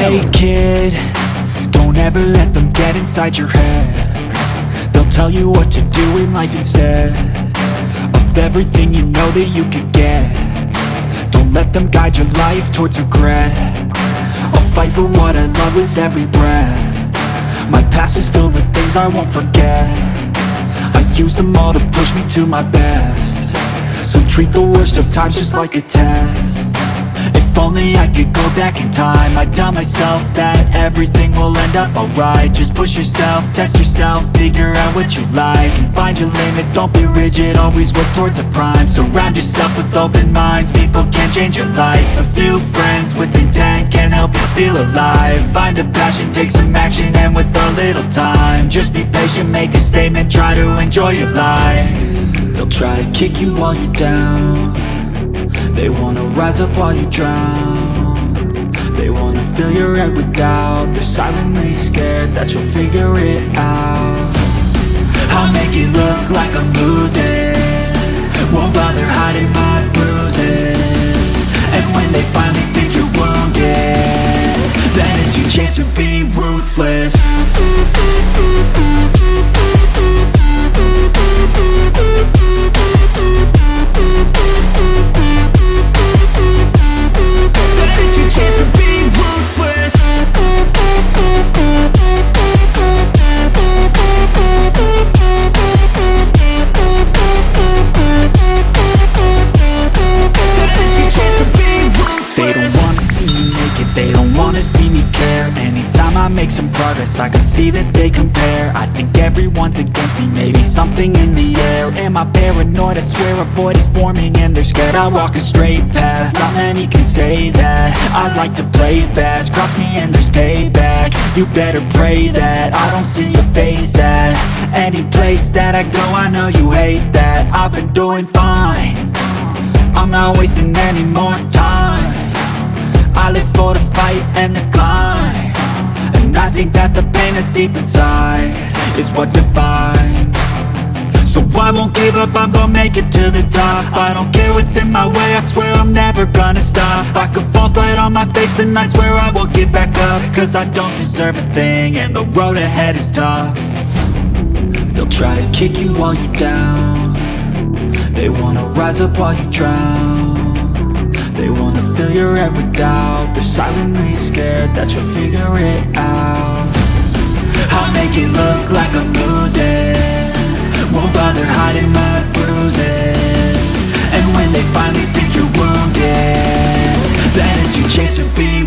Hey kid, don't ever let them get inside your head. They'll tell you what to do in life instead of everything you know that you could get. Don't let them guide your life towards regret. I'll fight for what I love with every breath. My past is filled with things I won't forget. I use them all to push me to my best. So treat the worst of times just like a test. If only I could go back in time, I'd tell myself that everything will end up alright. Just push yourself, test yourself, figure out what you like, and find your limits, don't be rigid, always work towards a prime. Surround yourself with open minds, people can change your life. A few friends with intent can help you feel alive. Find a passion, take some action, and with a little time, just be patient, make a statement, try to enjoy your life. They'll try to kick you while you're down. They wanna rise up while you drown. They wanna fill your head with doubt. They're silently scared that you'll figure it out. I'll make it look like I'm losing, won't bother hiding my bruises. And when they finally think you're wounded, then it's your chance to be ruthless. They don't wanna see me care. Anytime I make some progress, I can see that they compare. I think everyone's against me, maybe something in the air. Am I paranoid? I swear a void is forming and they're scared. I walk a straight path, not many can say that. I like to play fast, cross me and there's payback. You better pray that I don't see your face at any place that I go. I know you hate that. I've been doing fine, I'm not wasting any more time. I live for the fight and the climb, and I think that the pain that's deep inside is what defines. So I won't give up, I'm gonna make it to the top. I don't care what's in my way, I swear I'm never gonna stop. I could fall flat on my face and I swear I will get back up, cause I don't deserve a thing and the road ahead is tough. They'll try to kick you while you're down. They wanna rise up while you drown. They wanna fill your head with doubt. They're silently scared that you'll figure it out. I'll make it look like I'm losing, won't bother hiding my bruises. And when they finally think you're wounded, then it's your chance to be